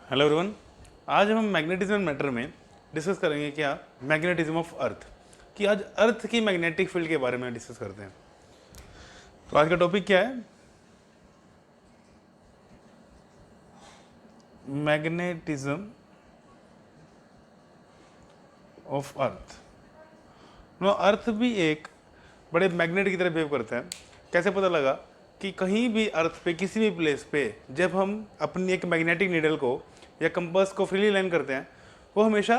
Hello everyone. आज हम magnetism and matter में डिस्कस करेंगे क्या मैग्नेटिज्म ऑफ अर्थ, कि आज अर्थ की मैग्नेटिक फील्ड के बारे में डिस्कस करते हैं। तो आज का टॉपिक क्या है? Magnetism of earth. नो, अर्थ भी एक बड़े मैग्नेट की तरह बिहेव करता है। कैसे पता लगा कि कहीं भी अर्थ पे किसी भी प्लेस पे जब हम अपनी एक मैग्नेटिक नीडल को या कंपास को फ्रीली लाइन करते हैं, वो हमेशा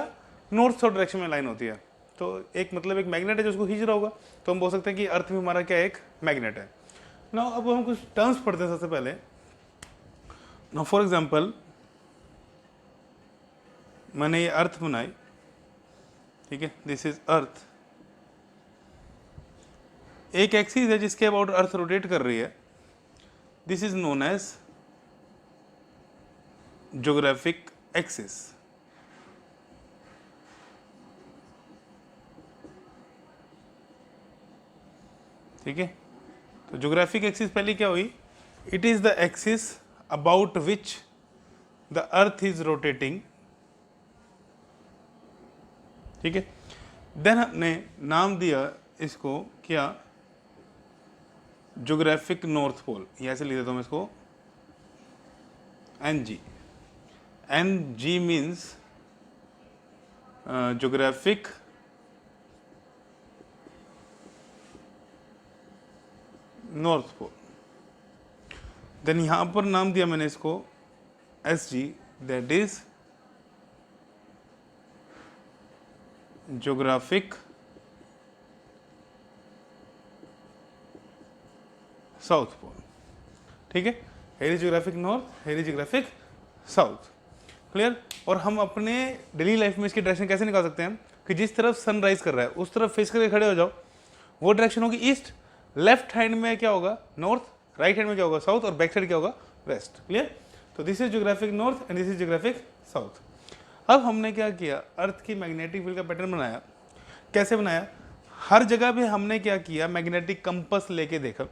नॉर्थ साउथ डायरेक्शन में लाइन होती है। तो एक मतलब एक मैग्नेट है जो उसको खींच रहा होगा, तो हम बोल सकते हैं कि अर्थ भी हमारा क्या एक मैग्नेट है। ना अब हम कुछ टर्म्स पढ़ते हैं सबसे पहले। ना फॉर एग्जाम्पल, मैंने ये अर्थ बनाई, ठीक है, दिस इज अर्थ। एक एक्सिस है जिसके अबाउट अर्थ रोटेट कर रही है, this is known as geographic axis. ठीक है, तो ज्योग्राफिक एक्सिस पहले क्या हुई? It is the axis about which the earth is rotating. ठीक है, देन हमने नाम दिया इसको क्या? Geographic north pole. ये ऐसे लिख देता हूं इसको N G. N G means geographic north pole. Then यहां पर नाम दिया मैंने इसको S G, that is geographic south pole. ठीक है, here is geographic north, here is geographic south. Clear? और हम अपने डेली लाइफ में इसकी डायरेक्शन कैसे निकाल सकते हैं कि जिस तरफ सन राइज कर रहा है उस तरफ फेस करके खड़े हो जाओ, वो डायरेक्शन होगी ईस्ट। लेफ्ट हैंड में क्या होगा? नॉर्थ। राइट हैंड में क्या होगा? साउथ। और बैक साइड क्या होगा? वेस्ट। क्लियर? तो this is geographic north and this is geographic south. अब हमने क्या किया? अर्थ की मैग्नेटिक फील्ड का पैटर्न बनाया। कैसे बनाया? हर जगह पे हमने क्या किया? मैग्नेटिक कंपास लेके देखा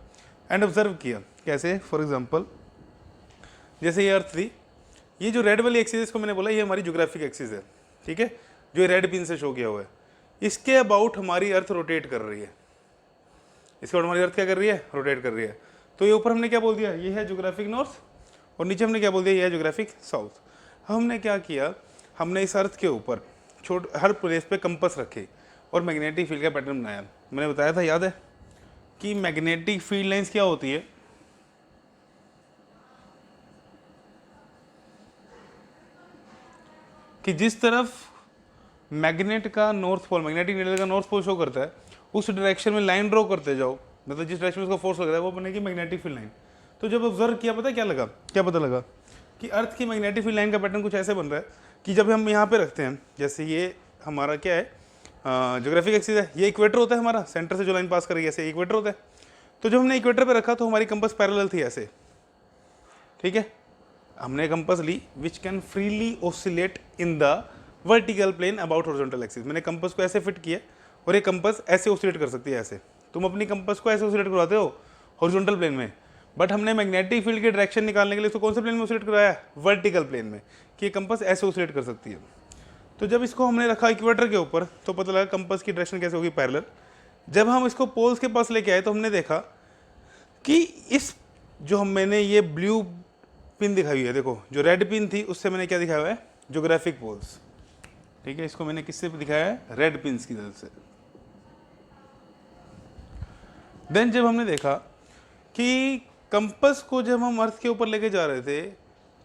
एंड ऑब्जर्व किया। कैसे? फॉर एग्जाम्पल, जैसे ये अर्थ थी, ये जो रेड वाली एक्सिस को मैंने बोला ये हमारी ज्योग्राफिक एक्सिस है। ठीक है, जो रेड पिन से शो किया हुआ है, इसके अबाउट हमारी अर्थ रोटेट कर रही है। इसके अबाउट हमारी अर्थ क्या कर रही है? रोटेट कर रही है। तो ये ऊपर हमने क्या बोल दिया? ये है ज्योग्राफिक नॉर्थ, और नीचे हमने क्या बोल दिया? ये है ज्योग्राफिक साउथ। हमने क्या किया? हमने इस अर्थ के ऊपर हर प्लेस पे कंपास रखे और मैग्नेटिक फील्ड का पैटर्न बनाया। मैंने बताया था, याद है, कि मैग्नेटिक फील्ड लाइंस क्या होती है? कि जिस तरफ मैग्नेट का नॉर्थ पोल, मैग्नेटिक नीडल का नॉर्थ पोल शो करता है, उस डायरेक्शन में लाइन ड्रॉ करते जाओ, मतलब जिस डायरेक्शन में उसका फोर्स लगता है वो बनेगी मैग्नेटिक फील्ड लाइन। तो जब ऑब्जर्व किया, पता क्या लगा? क्या पता लगा? कि अर्थ की मैग्नेटिक फील्ड लाइन का पैटर्न कुछ ऐसे बन रहा है कि जब हम यहाँ पे रखते हैं, जैसे ये हमारा क्या है? ज्योग्राफिक एक्सिस है, ये इक्वेटर होता है हमारा, सेंटर से जो लाइन पास करेगी ऐसे इक्वेटर होता है। तो जब हमने इक्वेटर पे रखा तो हमारी कंपास पैरेलल थी ऐसे। ठीक है, हमने कंपास ली which can freely oscillate in the vertical plane about horizontal axis. मैंने कंपास को ऐसे फिट किया और ये कंपास ऐसे ऑसिलेट कर सकती है ऐसे। तुम अपनी कंपास को ऐसे ऑसिलेट करवाते हो हॉरिजॉन्टल प्लेन में, बट हमने मैग्नेटिक फील्ड के डायरेक्शन निकालने के लिए इसको कौन से प्लेन में ऑसिलेट करवाया? वर्टिकल प्लेन में, कि ये कंपास ऐसे ऑसिलेट कर सकती है। तो जब इसको हमने रखा इक्वेटर के ऊपर तो पता लगा कंपास की डायरेक्शन कैसे होगी? पैरेलल। जब हम इसको पोल्स के पास लेके आए तो हमने देखा कि इस जो मैंने ये ब्लू पिन दिखाई हुई है, देखो, जो रेड पिन थी उससे मैंने क्या दिखाया हुआ है? Geographic poles. ठीक है, इसको मैंने किससे दिखाया है? रेड पिन की तरफ से। देन जब हमने देखा कि कंपास को जब हम अर्थ के ऊपर लेके जा रहे थे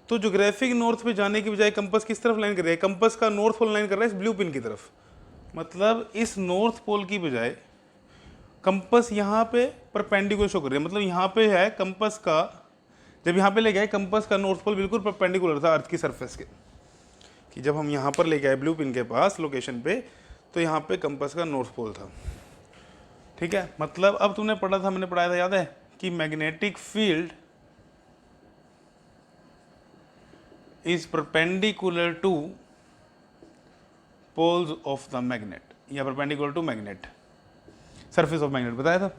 तो ज्योग्राफिक नॉर्थ पे जाने की बजाय कंपास किस तरफ लाइन कर रहा है? कंपास का नॉर्थ पोल लाइन कर रहा है इस ब्लू पिन की तरफ। मतलब इस नॉर्थ पोल की बजाय कंपास यहाँ पे परपेंडिकुलर शो कर रही है। मतलब यहाँ पे है कंपास का, जब यहाँ पे ले गए कंपास का नॉर्थ पोल बिल्कुल परपेंडिकुलर था अर्थ की सरफेस के, कि जब हम यहाँ पर ले गए ब्लू पिन के पास लोकेशन पे तो यहाँ पे कंपास का नॉर्थ पोल था। ठीक है, मतलब अब तुमने पढ़ा था, मैंने पढ़ाया था, याद है, कि magnetic field is perpendicular to poles of the magnet, या perpendicular to magnet, surface of magnet बताया था।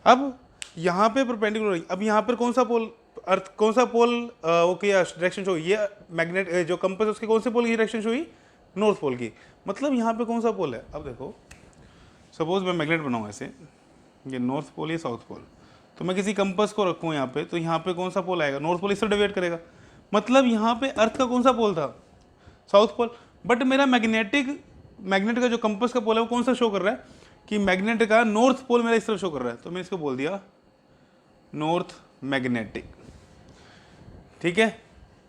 अब यहाँ पे परपेंडिकुलर, अब यहाँ पर कौन सा पोल अर्थ कौन सा पोल वो किया डायरेक्शन शो, ये मैग्नेट जो कंपास उसके कौन से पोल की डायरेक्शन शो हुई, नॉर्थ पोल की। मतलब यहाँ पे कौन सा पोल है, अब देखो सपोज मैं मैग्नेट बनाऊँ ऐसे, ये नॉर्थ पोल या साउथ पोल, तो मैं किसी कंपास को रखूँ यहाँ पे, तो यहाँ पे कौन सा पोल आएगा, नॉर्थ पोल इससे डिवाइड करेगा। मतलब यहाँ पे अर्थ का कौन सा पोल था, साउथ पोल। बट मेरा मैग्नेट का जो कंपास का पोल है वो कौन सा शो कर रहा है कि मैग्नेट का नॉर्थ पोल मेरा इस तरफ शो कर रहा है, तो मैं इसको बोल दिया नॉर्थ मैग्नेटिक, ठीक है।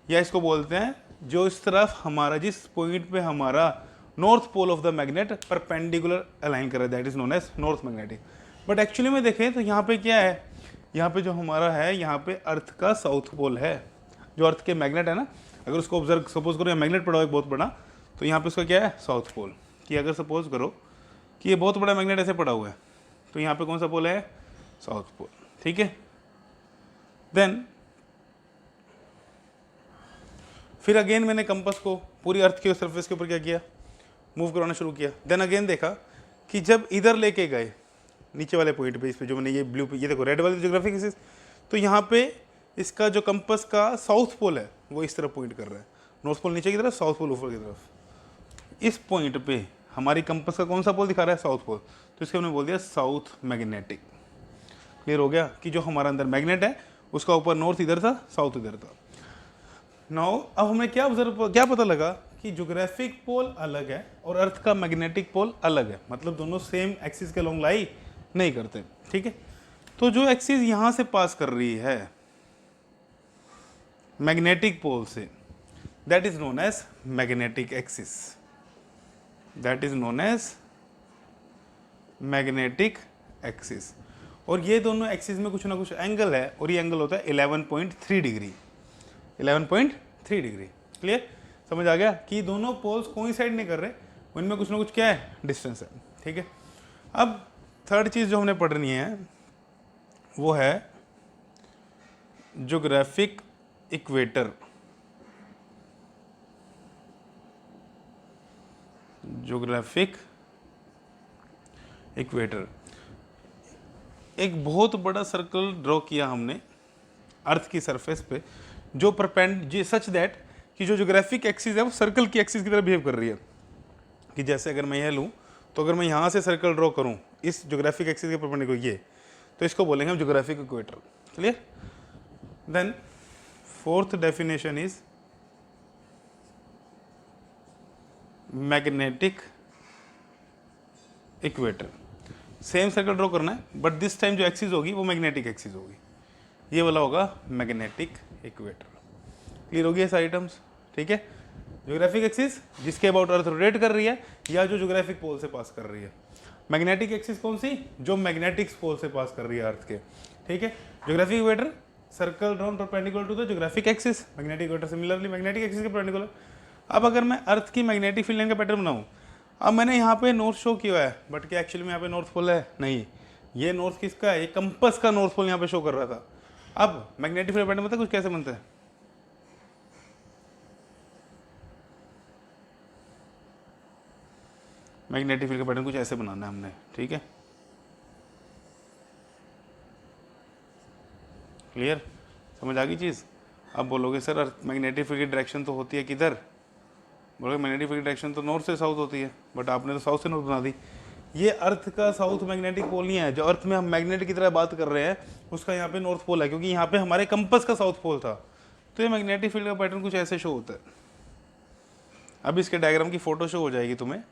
या इसको बोलते हैं जो इस तरफ हमारा, जिस पॉइंट पे हमारा north pole of the magnet perpendicular align कर रहा है, that is known as north magnetic. But actually में देखें तो यहाँ पे क्या है, यहाँ पे जो हमारा है, यहाँ पे अर्थ का साउथ पोल है, जो अर्थ के मैग्नेट है ना, अगर उसको ऑब्जर्व सपोज करो, मैग्नेट पड़ा हुआ है बहुत बड़ा, तो यहाँ पे उसका क्या है, साउथ पोल। कि अगर सपोज करो कि ये बहुत बड़ा मैग्नेट ऐसे पड़ा हुआ है, तो यहाँ पे कौन सा पोल है, साउथ पोल, ठीक है। देन फिर अगेन मैंने कंपास को पूरी अर्थ के सरफेस के ऊपर क्या किया, मूव करवाना शुरू किया। देन अगेन देखा कि जब इधर लेके गए नीचे वाले पॉइंट पे, इस पे जो मैंने ये ब्लू पे, ये देखो रेड वाले ज्योग्राफिक एक्सिस, तो यहाँ पे इसका जो कंपास का साउथ पोल है वो इस तरफ पॉइंट कर रहा है, नॉर्थ पोल नीचे की तरफ, साउथ पोल ऊपर की तरफ। इस पॉइंट पे हमारी कंपास का कौन सा पोल दिखा रहा है, साउथ पोल, तो इसके हमने बोल दिया साउथ मैग्नेटिक। क्लियर हो गया कि जो हमारा अंदर मैग्नेट है उसका ऊपर नॉर्थ इधर था, साउथ इधर था। नाउ अब हमें क्या पता लगा कि ज्योग्राफिक पोल अलग है और अर्थ का मैग्नेटिक पोल अलग है, मतलब दोनों सेम एक्सिस के लॉन्ग लाई नहीं करते, ठीक है। तो जो एक्सिस यहां से पास कर रही है मैग्नेटिक पोल से, that is known as magnetic axis, that is known as magnetic axis. और ये दोनों एक्सिस में कुछ ना कुछ एंगल है, और ये एंगल होता है 11.3 डिग्री, 11.3 डिग्री। क्लियर, समझ आ गया कि दोनों पोल्स कोइंसाइड नहीं कर रहे, उनमें कुछ ना कुछ क्या है, डिस्टेंस है, ठीक है। अब थर्ड चीज जो हमने पढ़नी है वो है ज्योग्राफिक इक्वेटर। ज्योग्राफिक इक्वेटर, एक बहुत बड़ा सर्कल ड्रॉ किया हमने अर्थ की सरफेस पे, जो परपेंड सच दैट कि जो ज्योग्राफिक एक्सिस है वो सर्कल की एक्सिस की तरह बिहेव कर रही है। कि जैसे अगर मैं यह लूँ, तो अगर मैं यहाँ से सर्कल ड्रॉ करूँ इस ज्योग्राफिक एक्सिस के परपेंडिकुलर ये, तो इसको बोलेंगे हम geographic equator. Clear. Then fourth definition is magnetic equator. Same circle draw करना है, बट दिस टाइम जो एक्सिस होगी वो मैग्नेटिक एक्सिस होगी, ये वाला होगा मैग्नेटिक इक्वेटर। क्लियर हो गया सारे टर्म्स, ठीक है। ज्योग्राफिक एक्सिस जिसके अबाउट अर्थ रोटेट कर रही है, या जो ज्योग्राफिक पोल से पास कर रही है। मैग्नेटिक एक्सिस कौन सी, जो मैग्नेटिक पोल से पास कर रही है अर्थ के, ठीक है। Geographic equator circle drawn perpendicular to the geographic axis, magnetic equator similarly magnetic axis के परपेंडिकुलर। अब अगर मैं अर्थ की मैग्नेटिक फील्ड लाइन का पैटर्न बनाऊं, अब मैंने यहाँ पे नॉर्थ शो किया है, बट क्या एक्चुअली में यहाँ पे नॉर्थ पोल है, नहीं, ये नॉर्थ किसका है, ये कंपास का नॉर्थ पोल यहाँ पे शो कर रहा था। अब मैग्नेटिक फील्ड पैटर्न पता कुछ कैसे बनता है, मैग्नेटिक फील्ड का पैटर्न कुछ ऐसे बनाना है हमने, ठीक है। क्लियर, समझ आ गई चीज़। अब बोलोगे सर मैग्नेटिक फील्ड की डायरेक्शन तो होती है किधर, बोलोगे मैग्नेटिक फील्ड की डायरेक्शन तो नॉर्थ से साउथ होती है, बट आपने तो साउथ से नॉर्थ बना दी। ये अर्थ का साउथ मैग्नेटिक पोल नहीं है, जो अर्थ में हम मैग्नेट की तरह बात कर रहे हैं उसका यहाँ पे नॉर्थ पोल है, क्योंकि यहाँ पे हमारे कंपास का साउथ पोल था। तो ये मैग्नेटिक फील्ड का पैटर्न कुछ ऐसे शो होता है। अब इसके डायग्राम की फोटो शो हो जाएगी तुम्हें,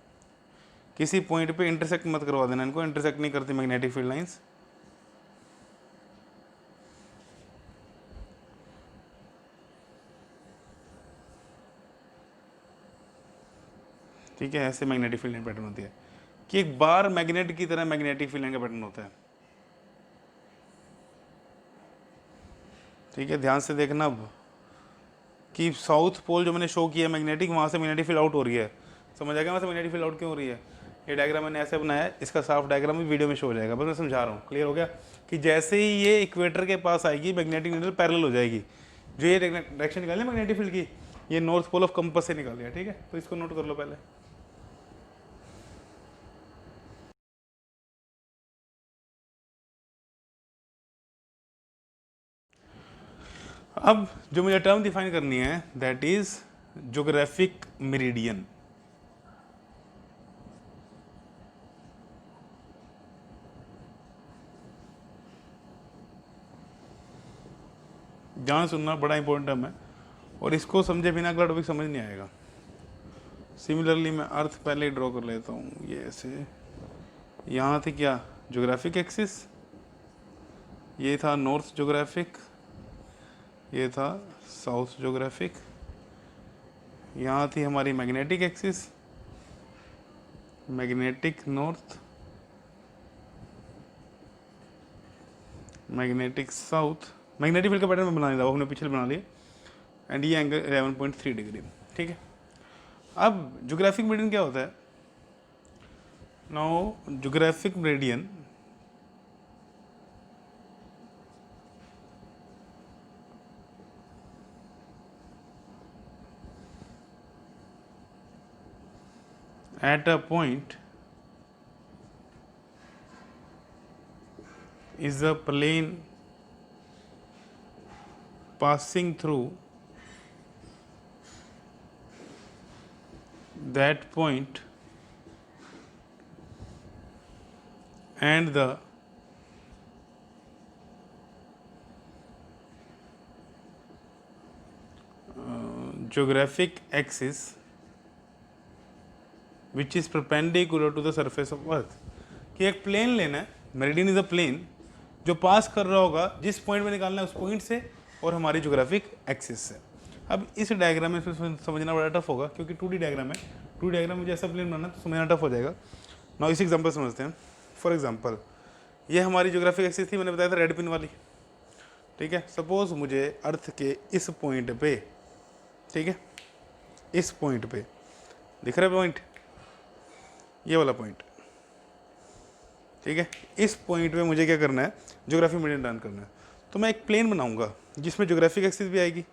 किसी पॉइंट पे इंटरसेक्ट मत करवा देना इनको, इंटरसेक्ट नहीं करती मैग्नेटिक फील्ड लाइंस। ठीक है, ऐसे मैग्नेटिक फील्ड लाइन पैटर्न होती है कि एक बार मैग्नेट की तरह मैग्नेटिक फील्ड लाइन का पैटर्न होता है। ठीक है, ध्यान से देखना अब कि साउथ पोल जो मैंने शो किया मैग्नेटिक, वहाँ से मैग्नेटिक फील्ड आउट हो रही है। समझ आ गया वहाँ से मैग्नेटिक फील्ड आउट क्यों हो रही है। ये डायग्राम मैंने ऐसे बनाया है, इसका साफ डायग्राम भी वीडियो में शो हो जाएगा, बस मैं समझा रहा हूँ। क्लियर हो गया कि जैसे ही ये इक्वेटर के पास आएगी मैग्नेटिक नीडल पैरेलल हो जाएगी। जो ये डायरेक्शन निकाली मैग्नेटिक फील्ड की, ये नॉर्थ पोल ऑफ कंपास से निकाल दिया, ठीक है। तो इसको नोट कर लो पहले। अब जो मुझे टर्म डिफाइन करनी है दैट इज ज्योग्राफिक मेरिडियन। ध्यान सुनना, बड़ा इंपॉर्टेंट टर्म है और इसको समझे बिना अगला टॉपिक समझ नहीं आएगा। सिमिलरली मैं अर्थ पहले ही ड्रॉ कर लेता हूँ, ये ऐसे, यहाँ थी क्या ज्योग्राफिक एक्सिस, ये था नॉर्थ ज्योग्राफिक, ये था साउथ ज्योग्राफिक, यहाँ थी हमारी magnetic axis, magnetic north, magnetic south, magnetic field का पैटर्न मैं बना लिया, वो हमने पिछले बना लिया, एंड ये एंगल 11.3 डिग्री। ठीक है, अब ज्योग्राफिक मेरिडियन क्या होता है? Now geographic meridian at a point is a plane passing through that point and the geographic axis which is perpendicular to the surface of earth। कि एक प्लेन लेना है, मेरिडियन इज अ प्लेन जो पास कर रहा होगा जिस पॉइंट में निकालना है उस पॉइंट से और हमारी ज्योग्राफिक एक्सिस से। अब इस डायग्राम में समझना बड़ा टफ होगा क्योंकि 2D डायग्राम है, 2D डायग्राम में जैसा प्लेन बनाना तो समझना टफ हो जाएगा। ना इस एग्जांपल समझते हैं। फॉर एग्जांपल ये हमारी ज्योग्राफिक एक्सिस थी, मैंने बताया था रेड पिन वाली। ठीक है, सपोज मुझे अर्थ के इस पॉइंट पे, ठीक है, इस पॉइंट पे दिख रहा है पॉइंट, ये वाला पॉइंट, ठीक है, इस पॉइंट पे मुझे क्या करना है, ज्योग्राफिक मेरिडियन ड्रॉ करना है। तो मैं एक प्लेन बनाऊंगा जिसमें ज्योग्राफिक एक्सिस भी आएगी,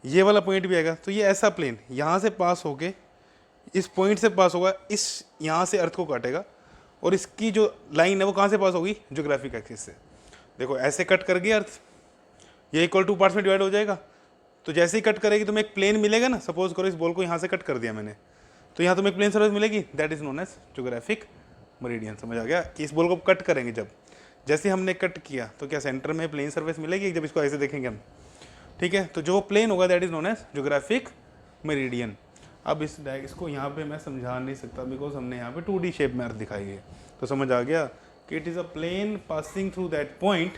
ये वाला पॉइंट भी आएगा। तो ये ऐसा प्लेन यहाँ से पास होके इस पॉइंट से पास होगा, इस यहाँ से अर्थ को काटेगा और इसकी जो लाइन है वो कहाँ से पास होगी, ज्योग्राफिक एक्सिस से। देखो ऐसे कट कर गया अर्थ, ये इक्वल टू पार्ट्स में डिवाइड हो जाएगा। तो जैसे ही कट करेगी तो मैं एक प्लेन मिलेगा ना, सपोज करो इस बॉल को यहाँ से कट कर दिया मैंने, तो यहाँ तुम्हें एक प्लेन सरफेस मिलेगी, that is known as geographic meridian. समझ आ गया कि इस बॉल को कट करेंगे, जब जैसे हमने कट किया तो क्या सेंटर में प्लेन सरफेस मिलेगी जब इसको ऐसे देखेंगे हम। ठीक है, तो जो प्लेन होगा that is known as geographic meridian. अब इसको यहाँ पे मैं समझा नहीं सकता बिकॉज हमने यहाँ पे 2D शेप में अर्थ दिखाई है। तो समझ आ गया कि it is a plane passing through that point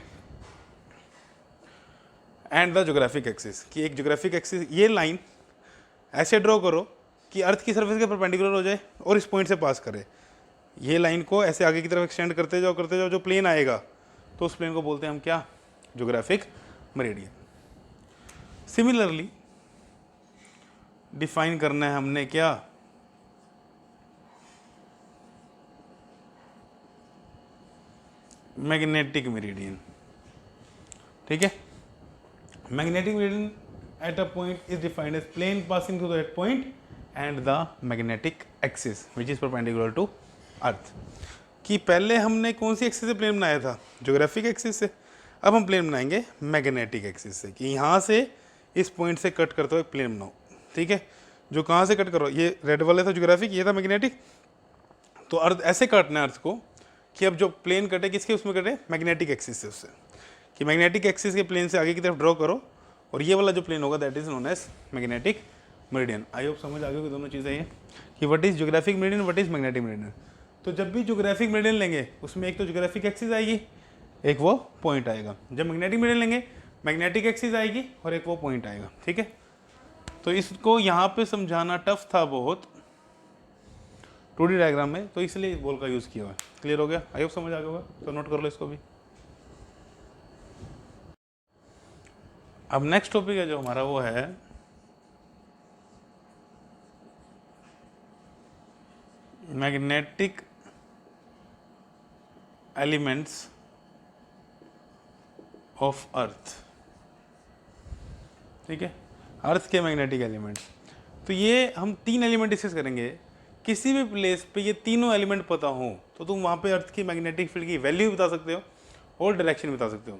and the geographic axis. कि एक ज्योग्राफिक एक्सिस, ये लाइन ऐसे ड्रॉ करो कि अर्थ की सरफेस के परपेंडिकुलर हो जाए और इस पॉइंट से पास करे। ये लाइन को ऐसे आगे की तरफ एक्सटेंड करते जाओ, जो प्लेन आएगा तो उस प्लेन को बोलते हैं हम क्या, ज्योग्राफिक मेरिडियन। सिमिलरली डिफाइन करना है हमने क्या, मैग्नेटिक मेरिडियन। ठीक है, magnetic meridian at a point is defined as plane passing through that point and the magnetic axis which is perpendicular to earth। कि पहले हमने कौन सी एक्सिस से प्लेन बनाया था, ज्योग्राफिक एक्सिस से। अब हम प्लेन बनाएंगे मैग्नेटिक एक्सिस से, कि यहाँ से इस पॉइंट से कट करते हुए प्लेन बनाओ। ठीक है, जो कहाँ से कट करो, ये रेड वाला था ज्योग्राफिक, ये था मैग्नेटिक। तो अर्थ ऐसे काटना है अर्थ को कि अब जो प्लेन कटे किसके, उसमें कटे मैग्नेटिक एक्सिस से, उससे कि मैग्नेटिक एक्सिस के प्लेन से आगे की तरफ ड्रॉ करो और ये वाला जो प्लेन होगा that is known as magnetic meridian. I hope समझ आ गई कि दोनों चीज़ें हैं कि what is geographic meridian, what is magnetic meridian. तो जब भी ज्योग्राफिक मेरिडियन लेंगे उसमें एक तो ज्योग्राफिक एक्सिस आएगी, एक वो पॉइंट आएगा। जब मैग्नेटिक मेरिडियन लेंगे मैग्नेटिक एक्सिस आएगी और एक वो पॉइंट आएगा। ठीक है, तो इसको यहाँ पे समझाना टफ था बहुत 2D डायग्राम में, तो इसलिए इस बॉल का यूज़ किया हुआ है। क्लियर हो गया, आई होप समझ आ गया होगा, तो नोट कर लो इसको भी। अब नेक्स्ट टॉपिक है जो हमारा वो है मैग्नेटिक एलिमेंट्स ऑफ अर्थ। ठीक है, अर्थ के मैग्नेटिक एलिमेंट्स। तो ये हम 3 एलिमेंट डिस्कस करेंगे। किसी भी प्लेस पे ये तीनों एलिमेंट पता हो तो तुम वहाँ पे अर्थ की मैग्नेटिक फील्ड की वैल्यू बता सकते हो और डायरेक्शन बता सकते हो।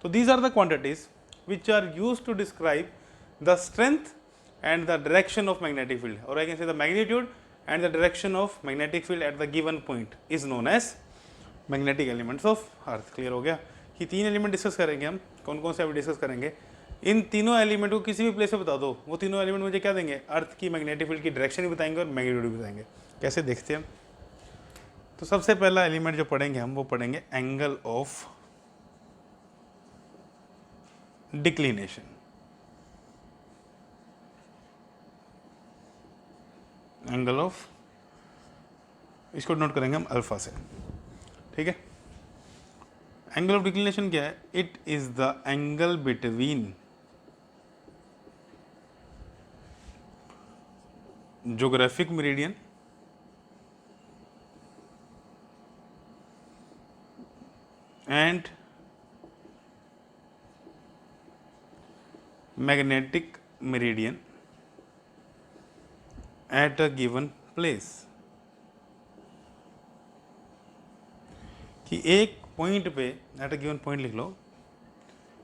तो these are the quantities which are used to describe the strength and the direction of magnetic field, or I can say the magnitude and the direction of magnetic field at the given point is known as magnetic elements of earth. Clear हो गया कि 3 element discuss करेंगे हम, कौन कौन से अभी discuss करेंगे। इन तीनों एलिमेंट को किसी भी प्लेस पे बता दो, वो तीनों एलिमेंट मुझे क्या देंगे, अर्थ की मैग्नेटिक फील्ड की डायरेक्शन भी बताएंगे और मैग्नीट्यूड भी बताएंगे। कैसे देखते हैं हम, तो सबसे पहला एलिमेंट जो पढ़ेंगे हम वो पढ़ेंगे angle of declination. Angle of, इसको नोट करेंगे हम अल्फा से, ठीक है। एंगल ऑफ डिक्लिनेशन क्या है, it is the angle between geographic meridian and magnetic meridian at a given place. कि एक पॉइंट पे, एट अ गिवन पॉइंट लिख लो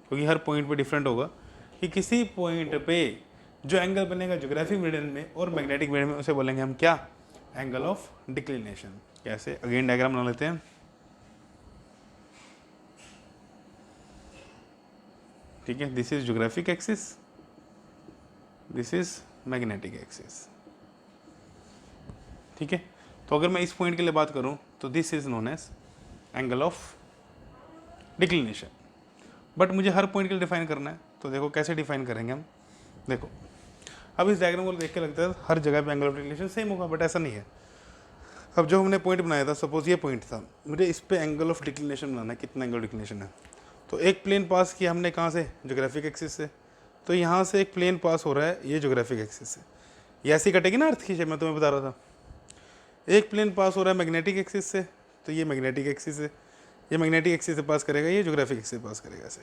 क्योंकि हर पॉइंट पे डिफरेंट होगा, कि किसी पॉइंट पे जो एंगल बनेगा ज्योग्राफिक मेरिडियन में और मैग्नेटिक मेरिडियन में, उसे बोलेंगे हम क्या, एंगल ऑफ डिक्लिनेशन। कैसे, अगेन डायग्राम बना लेते हैं। ठीक है, this is geographic axis, this is magnetic axis, ठीक है। तो अगर मैं इस पॉइंट के लिए बात करूं तो this is known as angle of declination. But मुझे हर पॉइंट के लिए डिफाइन करना है, तो देखो कैसे डिफाइन करेंगे हम। देखो अब इस डायग्राम को देख के लगता है हर जगह पे एंगल ऑफ डिक्लिनेशन सेम होगा, बट ऐसा नहीं है। अब जो हमने पॉइंट बनाया था, सपोज ये पॉइंट था, मुझे इस पे एंगल ऑफ डिक्लिनेशन बनाना है, कितना एंगल ऑफ डिक्लिनेशन है। तो एक प्लेन पास किया हमने कहाँ से, ज्योग्राफिक एक्सिस से, तो यहाँ से एक प्लेन पास हो रहा है, ये ज्योग्राफिक एक्सिस से, ये ऐसी कटेगी ना अर्थ की शेप, मैं तुम्हें बता रहा था। एक प्लेन पास हो रहा है मैग्नेटिक एक्सिस से, तो ये मैग्नेटिक एक्सिस है, ये मैग्नेटिक एक्सिस से पास करेगा, ये ज्योग्राफिक एक्सिस से पास करेगा ऐसे,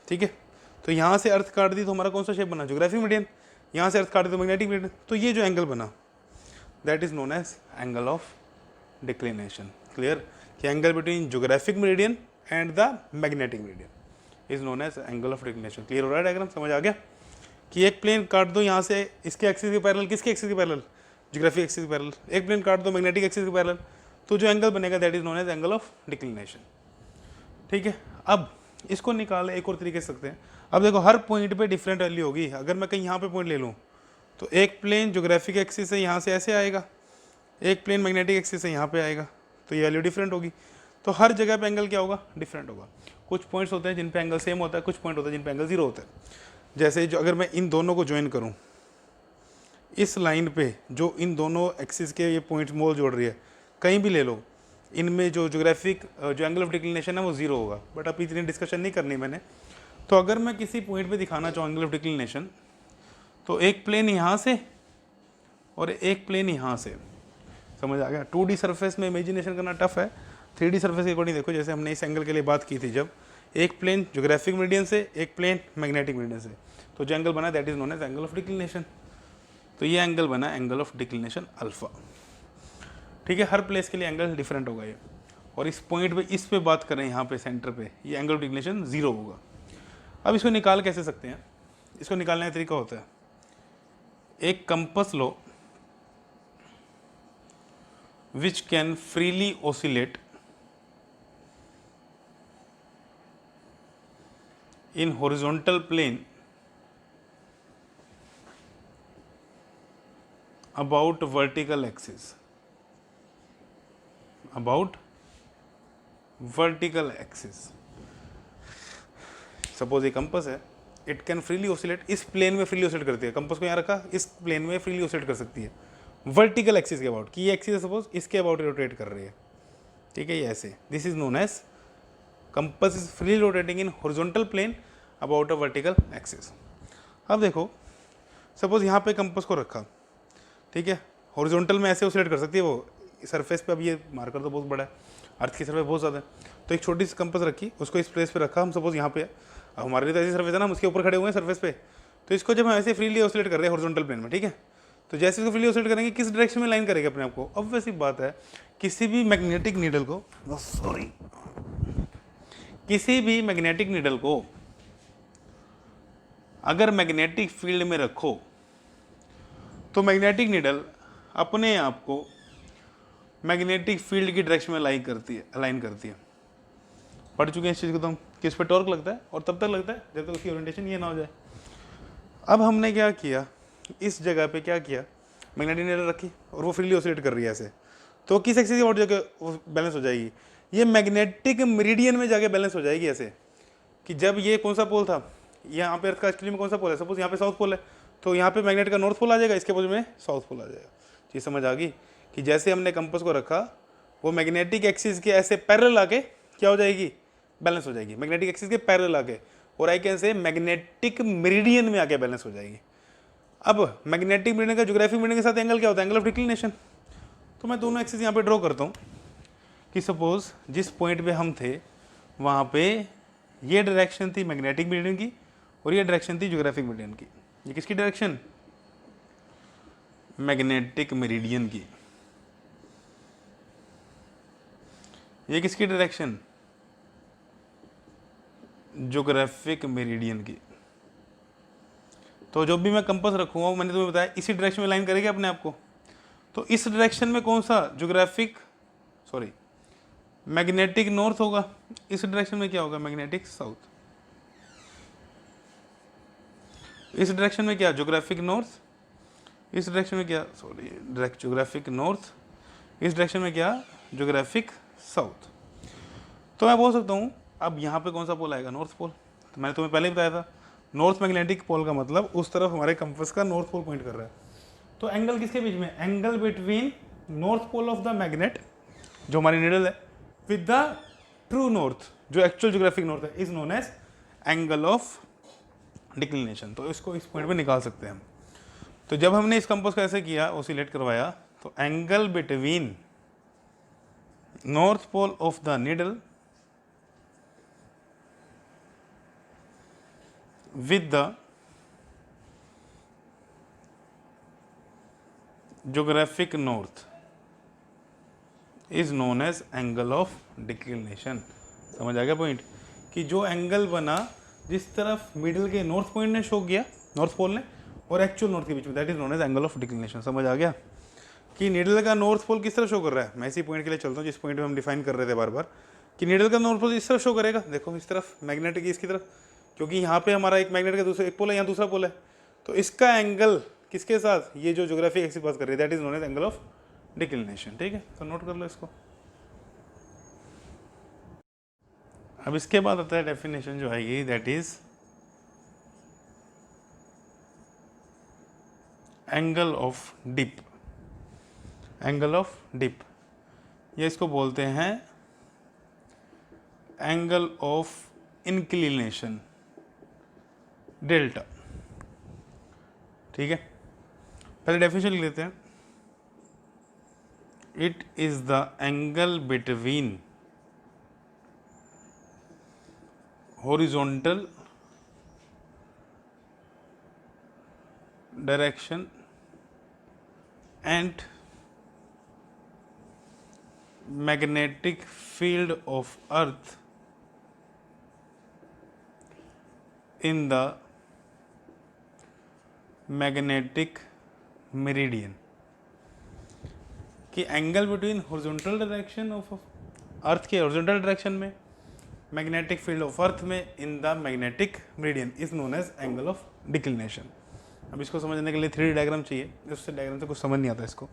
ठीक है। तो यहाँ से अर्थ काट दी तो हमारा कौन सा शेप बना, ज्योग्राफिक मेरिडियन। यहाँ से अर्थ काट दी तो मैग्नेटिक मेरिडियन। तो ये जो एंगल बना, that is known as angle of declination. Clear, कि angle between geographic meridian and the magnetic meridian is known as angle of declination. Clear हो रहा है डायग्राम, समझ आ गया कि एक प्लेन काट दो यहाँ से, इसके एक्सिस के पैरेलल, किसके एक्सिस के पैरेलल, ज्योग्राफिक एक्सिस के पैरेलल। एक प्लेन काट दो मैग्नेटिक एक्सिस के पैरेलल, तो जो एंगल बनेगा that is known as angle of declination, ठीक है। अब इसको निकालें एक और तरीके से सकते हैं। अब देखो हर पॉइंट पे डिफरेंट वैल्यू होगी। अगर मैं कहीं यहाँ पे पॉइंट ले लूँ तो एक प्लेन ज्योग्राफिक एक्सिस से यहाँ से ऐसे आएगा, एक प्लेन मैग्नेटिक एक्सिस से यहाँ पे आएगा, तो ये वैल्यू डिफरेंट होगी। तो हर जगह पे एंगल क्या होगा, डिफरेंट होगा। कुछ पॉइंट्स होते हैं जिन पे एंगल सेम होता है, कुछ पॉइंट होते हैं जिन पे एंगल जीरो होता है। जैसे जो अगर मैं इन दोनों को ज्वाइन करूँ, इस लाइन पे जो इन दोनों एक्सिस के ये पॉइंट्स मोल जोड़ रही है, कहीं भी ले लो, इनमें जो ज्योग्राफिक जो एंगल ऑफ डिक्लिनेशन है वो जीरो होगा। बट अब इतनी डिस्कशन नहीं करनी मैंने। तो अगर मैं किसी पॉइंट पे दिखाना चाहूँ एंगल ऑफ डिक्लिनेशन, तो एक प्लेन यहाँ से और एक प्लेन यहाँ से, समझ आ गया। 2D सरफेस में इमेजिनेशन करना टफ है, 3D सरफेस के अकॉर्डिंग देखो। जैसे हमने इस एंगल के लिए बात की थी, जब एक प्लेन ज्योग्राफिक मेरिडियन से, एक प्लेन मैग्नेटिक मेरिडियन से, तो जो एंगल बना that is known as angle of declination. तो ये एंगल बना एंगल ऑफ डिक्लिनेशन अल्फा, ठीक है। हर प्लेस के लिए एंगल डिफरेंट होगा ये। और इस पॉइंट पे, इस पे बात करें यहाँ पे सेंटर पे, ये एंगल ऑफ डिक्लिनेशन जीरो होगा। अब इसको निकाल कैसे सकते हैं, इसको निकालने का तरीका होता है, एक compass low which can freely oscillate in horizontal plane about vertical axis, about vertical axis। Suppose ये कंपास है, इट कैन फ्रीली ऑसिलेट, इस प्लेन में फ्रीली ऑसिलेट करती है। कंपास को यहाँ रखा, इस प्लेन में फ्रीली ऑसिलेट कर सकती है वर्टिकल एक्सिस के अबाउट, कि ये एक्सिस है सपोज, इसके अबाउट रोटेट कर रही है, ठीक है, ये ऐसे। This is known as compass is freely rotating in horizontal plane about a vertical axis. अब देखो सपोज यहाँ पे कंपास को रखा, ठीक है, हॉरिजॉन्टल में ऐसे ऑसिलेट कर सकती है वो सरफेस पे। अब ये मार्कर तो बहुत बड़ा है, अर्थ की सरफेस बहुत ज़्यादा है, तो एक छोटी सी कंपास रखी, उसको इस प्लेस पे रखा, हम सपोज यहाँ पे। अब हमारे लिए तो ऐसी सरफेस है ना, हम उसके ऊपर खड़े हुए हैं सरफेस पे, तो इसको जब हम ऐसे फ्रीली ऑसिलेट कर रहे हैं हॉरिजॉन्टल प्लेन में, ठीक है, तो जैसे इसको फ्रीली ऑसिलेट करेंगे, किस डायरेक्शन में लाइन करेगा अपने आप को। अब वैसी बात है, किसी भी मैग्नेटिक नीडल को, किसी भी मैग्नेटिक नीडल को अगर मैग्नेटिक फील्ड में रखो तो मैग्नेटिक नीडल अपने आप को मैग्नेटिक फील्ड की डायरेक्शन में अलाइन करती है। पढ़ चुके हैं इस चीज़ को तो हम, कि इस पर टॉर्क लगता है और तब तक लगता है जब तक उसकी ओरिएंटेशन ये ना हो जाए। अब हमने क्या किया, इस जगह पे क्या किया, मैग्नेटिक नीडल रखी और वो फ्रीली ऑसिलेट कर रही है ऐसे, तो किस एक्सिस की और जगह वो बैलेंस हो जाएगी, ये मैग्नेटिक मेरिडियन में जाके बैलेंस हो जाएगी ऐसे, कि जब ये कौन सा पोल था, यहाँ पे अर्थ का एक्चुअली में कौन सा पोल है, सपोज यहाँ पे साउथ पोल है, तो यहाँ पे मैग्नेट का नॉर्थ पोल आ जाएगा, इसके पोल में साउथ पोल आ जाएगा। चीज़ समझ आ गई कि जैसे हमने कंपास को रखा वो मैग्नेटिक एक्सिस के ऐसे पैरेलल आके क्या हो जाएगी, बैलेंस हो जाएगी, मैग्नेटिक एक्सिस के पैरेलल आके, और I can say magnetic meridian में आके बैलेंस हो जाएगी। अब मैग्नेटिक मेरिडियन का ज्योग्राफिक मेरिडियन के साथ एंगल क्या होता है, एंगल ऑफ डिक्लिनेशन। तो मैं दोनों एक्सिस यहाँ पे ड्रॉ करता हूँ कि सपोज जिस पॉइंट पे हम थे वहाँ पे ये डायरेक्शन थी मैग्नेटिक मेरिडियन की और ये डायरेक्शन थी ज्योग्राफिक मेरिडियन की। ये किसकी डायरेक्शन, मैग्नेटिक मेरिडियन की। ये किसकी डायरेक्शन, ज्योग्राफिक मेरिडियन की। तो जो भी मैं कंपास रखूंगा मैंने तुम्हें बताया इसी डायरेक्शन में लाइन करेगा अपने आप को। तो इस डायरेक्शन में कौन सा मैग्नेटिक नॉर्थ होगा, इस डायरेक्शन में क्या होगा, मैग्नेटिक साउथ। इस डायरेक्शन में क्या, ज्योग्राफिक नॉर्थ। इस डायरेक्शन में क्या, ज्योग्राफिक नॉर्थ। इस डायरेक्शन में क्या, ज्योग्राफिक साउथ। तो मैं बोल सकता हूँ अब यहाँ पे कौन सा पोल आएगा, नॉर्थ पोल। तो मैंने तुम्हें पहले ही बताया था नॉर्थ मैग्नेटिक पोल का मतलब उस तरफ हमारे कंपास का नॉर्थ पोल पॉइंट कर रहा है। तो एंगल किसके बीच में, angle between north pole of the magnet जो हमारी निडल है विद द ट्रू नॉर्थ जो एक्चुअल ज्योग्राफिक नॉर्थ है, is known as angle of declination. तो इसको इस पॉइंट पे निकाल सकते हैं हम। तो जब हमने इस कंपास को ऐसे किया, ऑसिलेट करवाया, तो angle between north pole of the needle with the geographic north is known as angle of declination। समझ आ गया पॉइंट, कि जो एंगल बना जिस तरफ मिडिल के नॉर्थ पॉइंट ने शो किया, नॉर्थ पोल ने, और एक्चुअल नॉर्थ के बीच में, that is known as angle of declination. समझ आ गया कि निडल का नॉर्थ पोल किस तरफ शो कर रहा है। मैं इसी पॉइंट के लिए चलता हूँ जिस पॉइंट पे हम डिफाइन कर रहे थे बार बार, कि निडल का नॉर्थ पोल इस तरफ शो करेगा, देखो इस तरफ, मैग्नेटिक इसकी तरफ, क्योंकि यहाँ पे हमारा एक मैग्नेट का दूसरा एक पोल है, यहाँ दूसरा पोल है। तो इसका एंगल किसके साथ, ये जो ज्योग्राफिक एक्सिस बात कर रही है, that is known as angle of declination. ठीक है, तो नोट कर लो इसको। अब इसके बाद आता है डेफिनेशन जो आएगी, that is angle of dip. Angle of dip, ये इसको बोलते हैं एंगल ऑफ इंक्लिनेशन, डेल्टा। ठीक है, पहले डेफिनेशन लिख लेते हैं। It is the angle between horizontal direction and magnetic field of earth in the magnetic meridian। कि angle between horizontal direction of earth के हॉरिजॉन्टल डायरेक्शन में, मैग्नेटिक फील्ड ऑफ अर्थ में in the magnetic meridian is known as angle of declination. अब इसको समझने के लिए 3D diagram चाहिए, उससे डायग्राम से कुछ समझ नहीं आता इसको,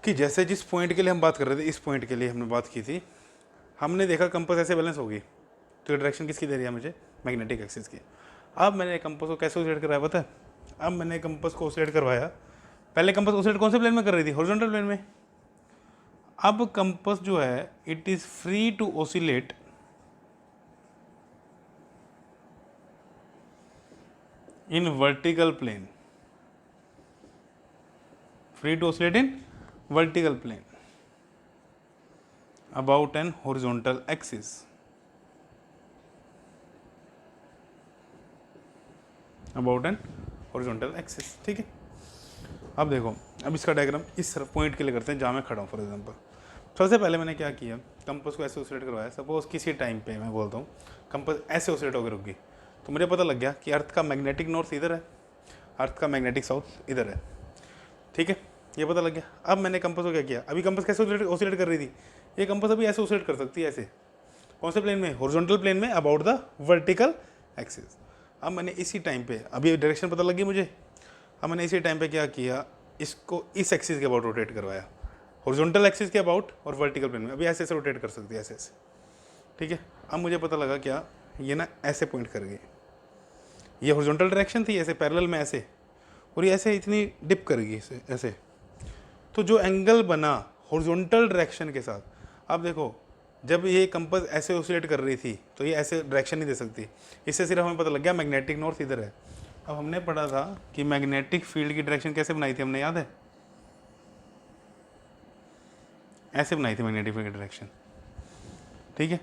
कि जैसे जिस पॉइंट के लिए हम बात कर रहे थे, इस पॉइंट के लिए हमने बात की थी, हमने देखा कंपास ऐसे बैलेंस होगी, तो डायरेक्शन किसकी दे रही है मुझे, मैग्नेटिक एक्सिस की। अब मैंने कंपास को कैसे ऑसिलेट करवाया पता है, अब मैंने कंपास को ऑसिलेट करवाया, पहले कंपास ऑसिलेट कौन से प्लेन में कर रही थी, हॉरिजॉन्टल प्लेन में। अब कंपास जो है it is free to oscillate in vertical plane, free to oscillate in vertical plane about an horizontal axis, about an horizontal axis. ठीक है, अब देखो, अब इसका डायग्राम इस पॉइंट के लिए करते हैं जहाँ मैं खड़ा हूँ। फॉर एग्जांपल सबसे पहले मैंने क्या किया, कंपास को ऐसे ऑसिलेट करवाया। सपोज किसी टाइम पे मैं बोलता हूँ कंपास ऐसे ऑसिलेट होकर रुक गई, तो मुझे पता लग गया कि अर्थ का मैग्नेटिक नॉर्थ इधर है, अर्थ का मैग्नेटिक साउथ इधर है। ठीक है, ये पता लग गया। अब मैंने कंपास को क्या किया, अभी कंपास कैसे ऑसिलेट कर रही थी, ये कंपास अभी ऐसे ऑसिलेट कर सकती है, ऐसे। कौन से प्लेन में, हॉरिजॉन्टल प्लेन में अबाउट द वर्टिकल एक्सिस। अब मैंने इसी टाइम पे, अभी डायरेक्शन पता लगी मुझे, अब मैंने इसी टाइम पे क्या किया, इसको इस एक्सिस के अबाउट रोटेट करवाया, हॉरिजॉन्टल एक्सिस के अबाउट और वर्टिकल प्लेन में। अभी ऐसे ऐसे रोटेट कर सकती है, ऐसे ऐसे। ठीक है, अब मुझे पता लगा क्या, ये ना ऐसे पॉइंट कर गई, ये हॉरिजॉन्टल डायरेक्शन थी, ऐसे पैरेलल में ऐसे, और ये ऐसे इतनी डिप कर गई ऐसे। तो जो एंगल बना हॉरिजॉन्टल डायरेक्शन के साथ, अब देखो जब ये कंपास ऐसे ऑसिलेट कर रही थी तो ये ऐसे डायरेक्शन नहीं दे सकती, इससे सिर्फ हमें पता लग गया मैग्नेटिक नॉर्थ इधर है। अब हमने पढ़ा था कि मैग्नेटिक फील्ड की डायरेक्शन कैसे बनाई थी हमने, याद है, ऐसे बनाई थी मैग्नेटिक फील्ड की डायरेक्शन। ठीक है,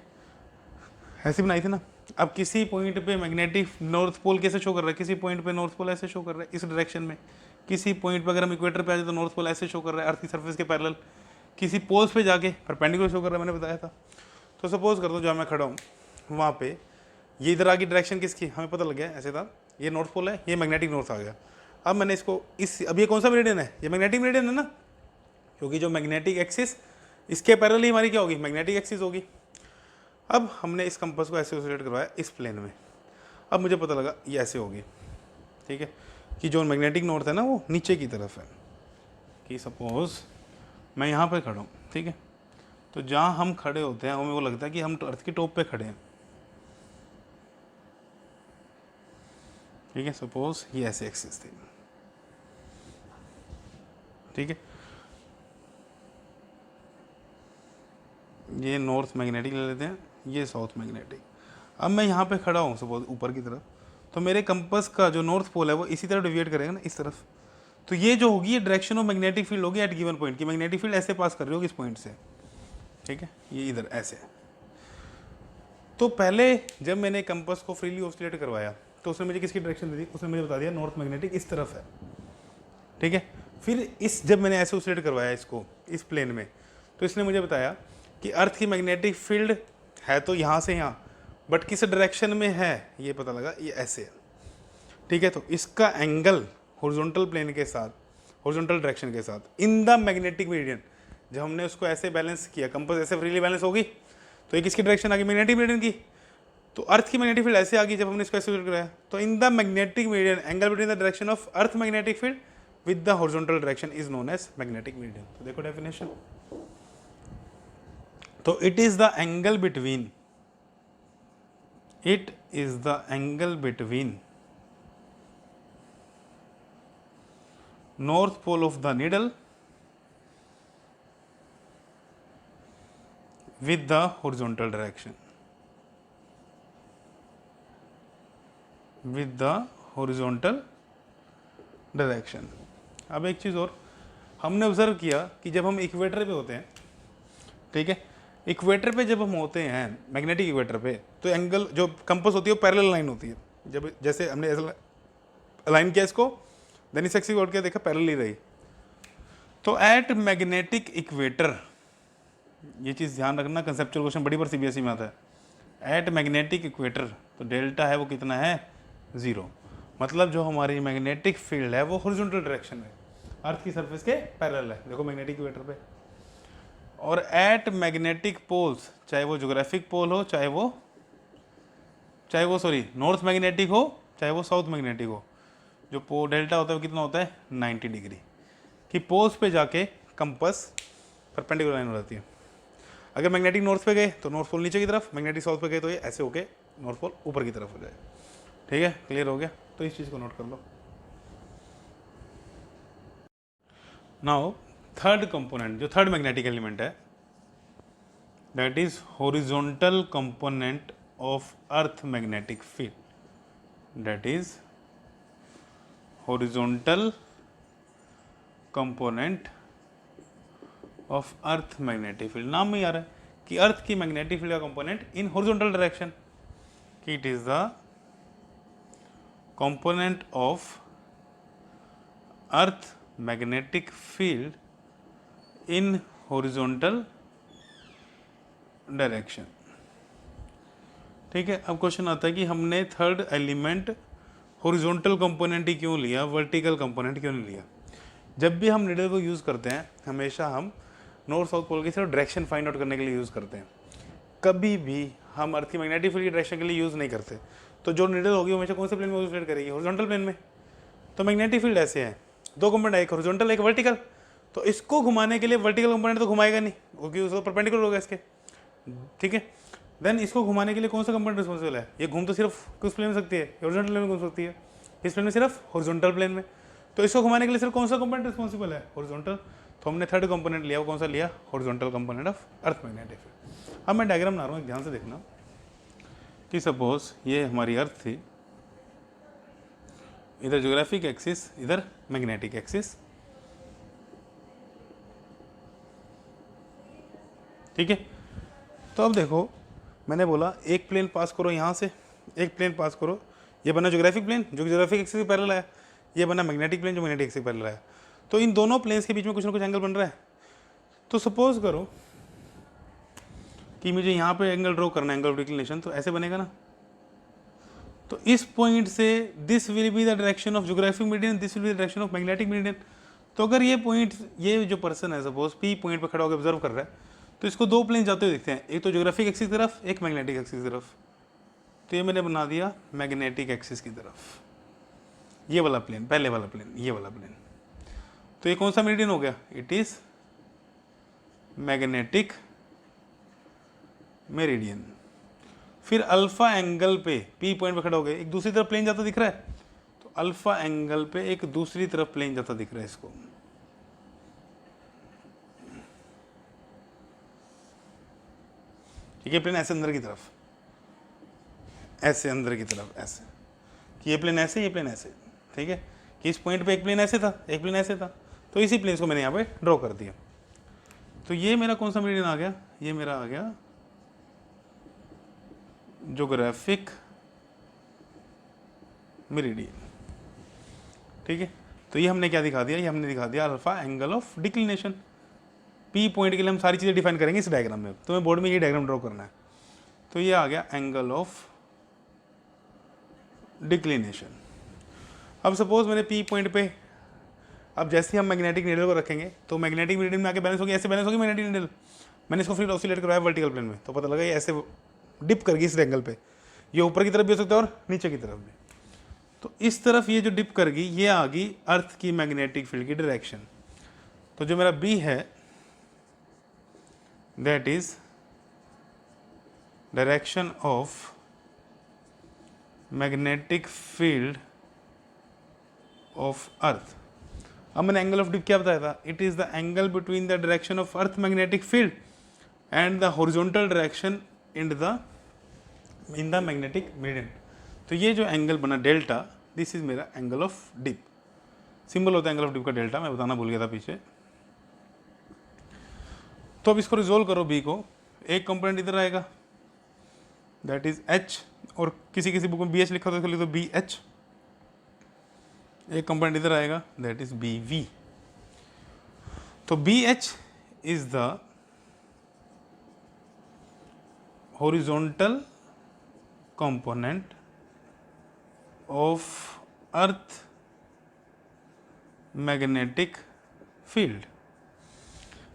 ऐसे बनाई थी ना। अब किसी पॉइंट पे मैग्नेटिक नॉर्थ पोल कैसे शो कर रहा है, किसी पॉइंट पे नॉर्थ पोल ऐसे शो कर रहा है इस डायरेक्शन में, किसी पॉइंट पे अगर हम इक्वेटर पे आ जाए तो नॉर्थ पोल ऐसे शो कर रहा है अर्थ की सरफेस के पैरेलल, किसी पोल्स पे जाके परपेंडिकुलर शो कर रहा है, मैंने बताया था। तो सपोज कर दो जहाँ मैं खड़ा हूँ वहाँ पे ये इधर आगे डायरेक्शन किसकी, हमें पता लग गया ऐसे था, ये नॉर्थ पोल है, ये मैग्नेटिक नॉर्थ आ गया। अब मैंने इसको इस, अब ये कौन सा मेरिडियन है, ये मैग्नेटिक मेरिडियन है ना, क्योंकि जो मैग्नेटिक एक्सिस इसके पैरेलल ही हमारी क्या होगी, मैग्नेटिक एक्सिस होगी। अब हमने इस कंपास को ऐसे ऑसिलेट करवाया इस प्लेन में, अब मुझे पता लगा ये ऐसे होगी। ठीक है, कि जो मैग्नेटिक नॉर्थ है ना वो नीचे की तरफ है, कि सपोज मैं यहाँ पे खड़ा हूँ। ठीक है, तो जहाँ हम खड़े होते हैं हमें वो लगता है कि हम अर्थ की टॉप पे खड़े हैं। ठीक है, सपोज ये ऐसे एक्सिस थी। ठीक है, ये नॉर्थ मैग्नेटिक ले लेते हैं, ये साउथ मैग्नेटिक। अब मैं यहाँ पे खड़ा हूँ सपोज ऊपर की तरफ, तो मेरे कंपास का जो नॉर्थ पोल है वो इसी तरफ डिविएट करेगा ना, इस तरफ। तो ये जो होगी ये डायरेक्शन ऑफ मैग्नेटिक फील्ड होगी एट गिवन पॉइंट की, मैग्नेटिक फील्ड ऐसे पास कर रही होगी इस पॉइंट से। ठीक है, ये इधर ऐसे। तो पहले जब मैंने कंपास को फ्रीली ऑसिलेट करवाया तो उसने मुझे किसकी डायरेक्शन दी थी, उसने मुझे बता दिया नॉर्थ मैग्नेटिक इस तरफ है। ठीक है, फिर इस जब मैंने ऐसे ऑसिलेट करवाया इसको इस प्लेन में, तो इसने मुझे बताया कि अर्थ की मैग्नेटिक फील्ड है तो यहाँ से यहाँ, बट किस डायरेक्शन में है ये पता लगा, ये ऐसे है। ठीक है, तो इसका एंगल हॉरिजॉन्टल प्लेन के साथ, हॉरिजॉन्टल डायरेक्शन के साथ इन द मैग्नेटिक मेरिडियन, जब हमने उसको ऐसे बैलेंस किया, कंपास ऐसे फ्रीली बैलेंस होगी, तो ये किसकी डायरेक्शन आ गई, मैग्नेटिक मेरिडियन की। तो अर्थ की मैग्नेटिक फील्ड ऐसे आ गई जब हमने इसको ऐसे कराया, तो in the magnetic meridian angle between the direction of earth magnetic field with the horizontal direction is known as magnetic meridian. तो देखो डेफिनेशन, तो it is the angle between, it is the angle between north pole of the needle with the horizontal direction, with the horizontal direction। अब एक चीज़ और हमने observe किया कि जब हम इक्वेटर पे होते हैं, ठीक है, इक्वेटर पे जब हम होते हैं मैग्नेटिक इक्वेटर पे, तो एंगल जो कंपास होती है वो पैरेलल लाइन होती है। जब जैसे हमने ऐसा अलाइन किया इसको, देन इस एक्सिस को उठ के देखा पैरेलल ही रही। तो एट मैग्नेटिक इक्वेटर, ये चीज़ ध्यान रखना, कंसेप्चुअल क्वेश्चन बड़ी बार सीबीएसई में आता है। एट मैग्नेटिक इक्वेटर तो डेल्टा है वो कितना है, 0। मतलब जो हमारी मैग्नेटिक फील्ड है वो हॉरिजॉन्टल डायरेक्शन में अर्थ की सरफेस के पैरेलल है, देखो मैग्नेटिक इक्वेटर पे। और एट मैग्नेटिक पोल्स, चाहे वो ज्योग्राफिक पोल हो, चाहे वो सॉरी नॉर्थ मैग्नेटिक हो, चाहे वो साउथ मैग्नेटिक हो, जो डेल्टा होता है वो कितना होता है, 90 डिग्री। कि पोल्स पे जाके कंपास परपेंडिकुलर लाइन हो जाती है। अगर मैग्नेटिक नॉर्थ पे गए तो नॉर्थ पोल नीचे की तरफ, मैग्नेटिक साउथ पे गए तो ये ऐसे होके नॉर्थ पोल ऊपर की तरफ हो जाए। ठीक है, क्लियर हो गया, तो इस चीज़ को नोट कर लो। नाउ थर्ड कंपोनेंट, जो थर्ड मैग्नेटिक एलिमेंट है, that is horizontal component of earth magnetic field, that is horizontal component of earth magnetic field. नाम में ही आ रहा है कि अर्थ की मैग्नेटिक फील्ड का कंपोनेंट इन हॉरिजॉन्टल डायरेक्शन, कि it is the component of earth magnetic field in horizontal direction. ठीक है, अब क्वेश्चन आता है कि हमने थर्ड एलिमेंट हॉरिजॉन्टल कंपोनेंट ही क्यों लिया, वर्टिकल कंपोनेंट क्यों नहीं लिया। जब भी हम नीडल को यूज़ करते हैं हमेशा हम नॉर्थ साउथ पोल की सिर्फ डायरेक्शन फाइंड आउट करने के लिए यूज़ करते हैं, कभी भी हम अर्थ की मैग्नेटिक फील्ड की डायरेक्शन के लिए यूज़ नहीं करते। तो जो नीडल होगी वो हमेशा कौन से प्लेन में ऑसिलेट करेगी, हॉरिजॉन्टल प्लेन में। तो मैग्नेटिक फील्ड ऐसे है, दो कंपोनेंट, एक हॉरिजॉन्टल एक वर्टिकल। तो इसको घुमाने के लिए वर्टिकल कंपोनेंट तो घुमाएगा नहीं क्योंकि उसको परपेंडिकुलर होगा इसके, ठीक है। देन इसको घुमाने के लिए कौन सा कंपोनेंट रिस्पॉन्सिबल है, ये घूम तो सिर्फ किस प्लेन में सकती है, हॉरिजॉन्टल प्लेन में घूम सकती है, इस प्लेन में सिर्फ हॉरिजॉन्टल प्लेन में। तो इसको घुमाने के लिए सिर्फ कौन सा कंपोनेंट रिस्पॉन्सिबल है, हॉरिजॉन्टल। तो हमने थर्ड कंपोनेंट लिया, वो कौन सा लिया, horizontal component of earth magnetic field. अब मैं डायग्राम बना रहा हूँ, ध्यान से देखना कि सपोज ये हमारी अर्थ थी, इधर ज्योग्राफिक एक्सिस, इधर मैग्नेटिक एक्सिस, ठीक है। तो अब देखो मैंने बोला एक प्लेन पास करो यहाँ से, एक प्लेन पास करो, ये बना ज्योग्राफिक प्लेन जो ज्योग्राफिक एक्सिस से पैरेलल है, ये बना मैग्नेटिक प्लेन जो मैग्नेटिक एक्सिस से पैरेलल है। तो इन दोनों प्लेन्स के बीच में कुछ ना कुछ एंगल बन रहा है। तो सपोज करो कि मुझे यहाँ पे एंगल ड्रॉ करना है, एंगल ऑफ डिक्लिनेशन, तो ऐसे बनेगा ना। तो इस पॉइंट से this will be the direction of geographic median, this will be the direction of magnetic median. तो अगर ये पॉइंट, ये जो पर्सन है सपोज पी पॉइंट पर खड़ा होकर ऑब्जर्व कर रहा है, तो इसको दो प्लेन जाते हुए दिखते हैं, एक तो ज्योग्राफिक एक्सिस की तरफ, एक मैग्नेटिक एक्सिस की तरफ। तो ये मैंने बना दिया मैग्नेटिक एक्सिस की तरफ, ये वाला प्लेन, पहले वाला प्लेन, ये वाला प्लेन। तो ये कौन सा मेरिडियन हो गया, इट इज मैग्नेटिक मेरिडियन। फिर अल्फा एंगल पे पी पॉइंट पे खड़ा हो गए, एक दूसरी तरफ प्लेन जाता दिख रहा है, तो अल्फा एंगल पे एक दूसरी तरफ प्लेन जाता दिख रहा है इसको, ठीक है। प्लेन ऐसे अंदर की तरफ, ऐसे अंदर की तरफ, ऐसे कि ये प्लेन ऐसे, ये प्लेन ऐसे, ठीक है। कि इस पॉइंट पे एक प्लेन ऐसे था, एक प्लेन ऐसे था, तो इसी प्लेन को मैंने यहाँ पे ड्रॉ कर दिया। तो ये मेरा कौन सा मेरिडियन आ गया, ये मेरा आ गया ज्योग्राफिक मेरिडियन, ठीक है। तो ये हमने क्या दिखा दिया, ये हमने दिखा दिया alpha angle of declination. P point के लिए हम सारी चीज़ें डिफाइन करेंगे इस डायग्राम में, तो मैं बोर्ड में ये डायग्राम ड्रॉ करना है। तो ये आ गया एंगल ऑफ डिक्लिनेशन। अब सपोज मैंने पी पॉइंट पे, अब जैसे हम मैग्नेटिक नीडल को रखेंगे तो मैग्नेटिक मीडियम में आके बैलेंस होगी, ऐसे बैलेंस होगी मैग्नेटिक नीडल। मैंने इसको फिर ऑसिलेट करवाया वर्टिकल प्लेन में, तो पता लगा ये ऐसे डिप कर गई इस एंगल पे, ये ऊपर की तरफ भी हो सकता है और नीचे की तरफ भी। तो इस तरफ ये जो डिप कर गई, ये आ गई अर्थ की मैग्नेटिक फील्ड की डायरेक्शन। तो जो मेरा बी है that is direction of magnetic field of अर्थ। अब मैंने एंगल ऑफ डिप क्या बताया था, it is the angle between the direction of earth magnetic field and the horizontal direction in the magnetic median. तो ये जो एंगल बना डेल्टा, दिस इज मेरा एंगल ऑफ डिप। सिंबल होता है एंगल ऑफ डिप का डेल्टा, मैं बताना भूल गया था पीछे। तो अब इसको रिजोल्व करो, बी को, एक कंपोनेंट इधर आएगा दैट इज एच, और किसी किसी बुक में बी एच लिखा तो लिख दो बी एच। एक कंपोनेंट इधर आएगा दैट इज बी वी। तो B H is the horizontal component of earth magnetic field,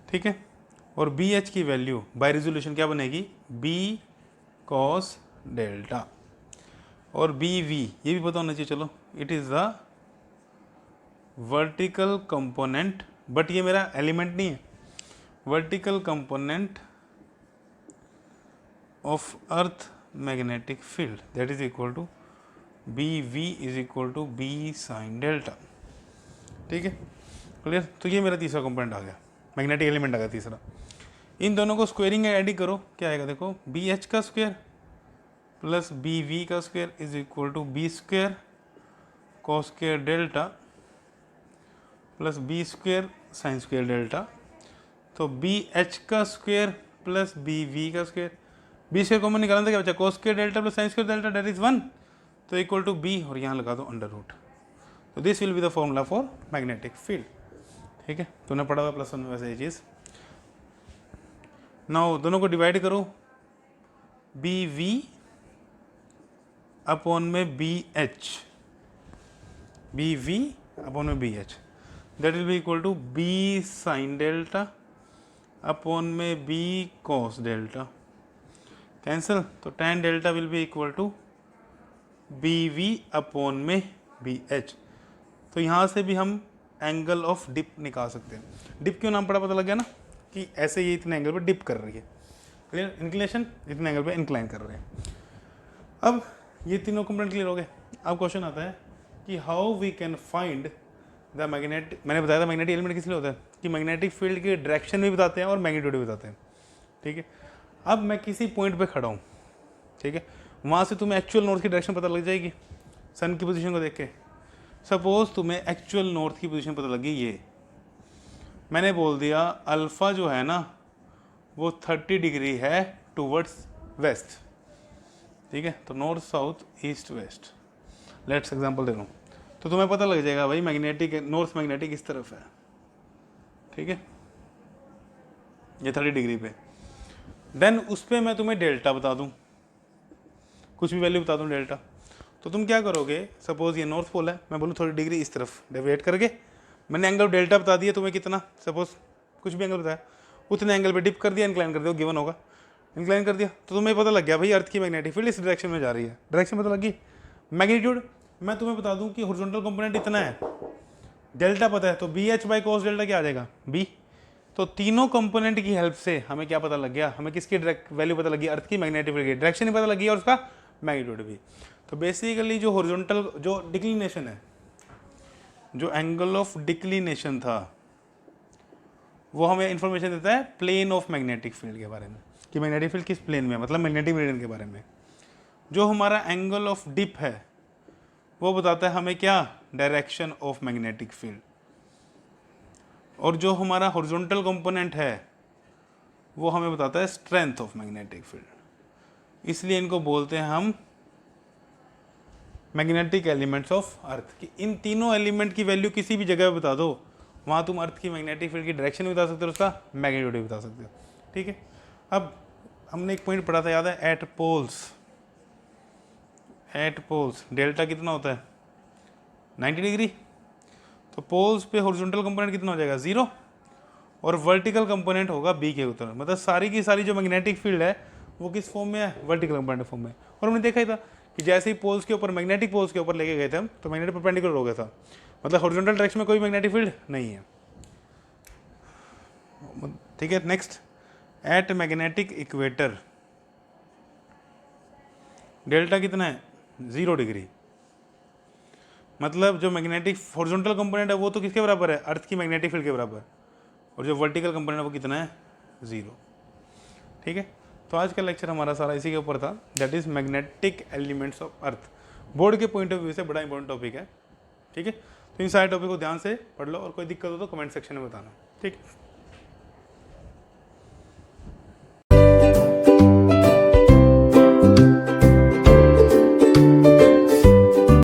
ठीक है। और बी एच की वैल्यू बाय रिजोल्यूशन क्या बनेगी, बी कॉस डेल्टा। और बी वी ये भी पता होना चाहिए, चलो, it is the vertical component, but ये मेरा एलिमेंट नहीं है, vertical component of earth magnetic field that is equal to B V is equal to B sine delta, ठीक है, क्लियर। तो ये मेरा तीसरा कंपोनेंट आ गया, मैग्नेटिक एलिमेंट आ गया तीसरा। इन दोनों को स्क्वेयरिंग ऐड करो, क्या आएगा देखो, बी एच का स्क्वायर प्लस बी वी का square is equal to B square cos square delta plus B square sine square delta. तो बी एच का स्क्वायर प्लस बी वी का स्क्वायर, बी स्क्वायर कॉमन निकालना था, क्या बचा, cos square delta plus sine square delta that is 1, तो equal to B, और यहाँ लगा दो अंडर रूट। तो this will be the formula for magnetic field, ठीक है। तूने पढ़ा हुआ +1 में वैसे ये चीज़। नाउ दोनों को डिवाइड करो, बी वी अपॉन में b h, b v upon में b h, that will be equal to B sine delta upon में बी कॉस डेल्टा, कैंसिल, तो tan delta will be equal to B v upon में b h. तो यहाँ से भी हम angle of dip निकाल सकते हैं। डिप क्यों नाम पड़ा, पता लग गया ना, कि ऐसे ये इतने एंगल पे डिप कर रही है, क्लियर, इंक्लिनेशन इतने एंगल पे इंक्लाइन कर रहे हैं। अब ये तीनों कंपोनेंट क्लियर हो गए। अब क्वेश्चन आता है कि how we can find the magnetic, मैंने बताया था मैग्नेटिक एलिमेंट किस लिए होता है कि मैग्नेटिक फील्ड की डायरेक्शन भी बताते हैं और मैग्नीट्यूड भी बताते हैं, ठीक है। अब मैं किसी पॉइंट पे खड़ा हूँ, ठीक है, वहाँ से तुम्हें एक्चुअल नॉर्थ की डायरेक्शन पता लग जाएगी सन की पोजीशन को देख के। सपोज तुम्हें एक्चुअल नॉर्थ की पोजीशन पता लगी, ये मैंने बोल दिया अल्फ़ा जो है ना वो 30 डिग्री है टूवर्ड्स वेस्ट, ठीक है, तो north south east west, let's example दे रहा हूँ, तो तुम्हें पता लग जाएगा भाई मैग्नेटिक, नॉर्थ मैग्नेटिक इस तरफ है, ठीक है, ये 30 डिग्री पे। देन उस पर मैं तुम्हें डेल्टा बता दूँ, कुछ भी वैल्यू बता दूँ डेल्टा, तो तुम क्या करोगे, सपोज ये नॉर्थ पोल है, मैं बोलूँ 30 डिग्री इस तरफ डेविएट करके, मैंने एंगल डेल्टा बता दिया तुम्हें कितना, सपोज कुछ भी एंगल बताया, उतने एंगल पे डिप कर दिया, इंक्लाइन कर दिया, गिवन होगा, इंक्लाइन कर दिया, तो तुम्हें पता लग गया भाई अर्थ की मैग्नेटिक फील्ड इस डायरेक्शन में जा रही है, डायरेक्शन पता लगी। मैग्नीट्यूड मैं तुम्हें बता दूं कि हॉरिजॉन्टल कंपोनेंट इतना है, डेल्टा पता है, तो B H by cos delta क्या आ जाएगा, बी। तो तीनों कंपोनेंट की हेल्प से हमें क्या पता लग गया, हमें किसकी वैल्यू पता लगी, अर्थ की मैग्नेटिक फील्ड की डायरेक्शन ही पता लगी और उसका मैग्नीट्यूड भी। तो बेसिकली जो हॉरिजॉन्टल जो डिक्लिनेशन है, जो एंगल ऑफ डिक्लिनेशन था, वो हमें इंफॉर्मेशन देता है प्लेन ऑफ मैग्नेटिक फील्ड के बारे में, कि मैग्नेटिक फील्ड किस प्लेन में, मतलब मैग्नेटिक मेरिडियन के बारे में। जो हमारा एंगल ऑफ डिप है वो बताता है हमें क्या, डायरेक्शन ऑफ मैग्नेटिक फील्ड। और जो हमारा हॉरिजॉन्टल कंपोनेंट है वो हमें बताता है स्ट्रेंथ ऑफ मैग्नेटिक फील्ड। इसलिए इनको बोलते हैं हम मैग्नेटिक एलिमेंट्स ऑफ अर्थ, कि इन तीनों एलिमेंट की वैल्यू किसी भी जगह पे बता दो, वहाँ तुम अर्थ की मैग्नेटिक फील्ड की डायरेक्शन भी बता सकते हो, उसका मैग्नीट्यूड भी बता सकते हो, ठीक है। अब हमने एक पॉइंट पढ़ा था, याद है, एट पोल्स डेल्टा कितना होता है 90 डिग्री, तो पोल्स पे हॉरिजॉन्टल कंपोनेंट कितना हो जाएगा 0 और वर्टिकल कंपोनेंट होगा बी के उत्तर, मतलब सारी की सारी जो मैग्नेटिक फील्ड है वो किस फॉर्म में है, वर्टिकल कंपोनेंट फॉर्म में। और हमने देखा ही था कि जैसे ही पोल्स के ऊपर, मैग्नेटिक पोल्स के ऊपर लेके गए थे हम, तो मैग्नेटिक परपेंडिकुलर हो गया था, मतलब हॉरिजॉन्टल डायरेक्शन में कोई मैग्नेटिक फील्ड नहीं है, ठीक है। Next, at magnetic equator delta कितना है 0 डिग्री, मतलब जो मैग्नेटिक हॉरिजॉन्टल कंपोनेंट है वो तो किसके बराबर है, अर्थ की मैग्नेटिक फील्ड के बराबर, और जो वर्टिकल कंपोनेंट है वो कितना है 0, ठीक है। तो आज का लेक्चर हमारा सारा इसी के ऊपर था, that is magnetic elements of earth. Board के पॉइंट ऑफ व्यू से बड़ा इंपॉर्टेंट टॉपिक है, ठीक है। तो इन सारे टॉपिक को ध्यान से पढ़ लो और कोई दिक्कत हो तो कमेंट सेक्शन में बताना, ठीक है।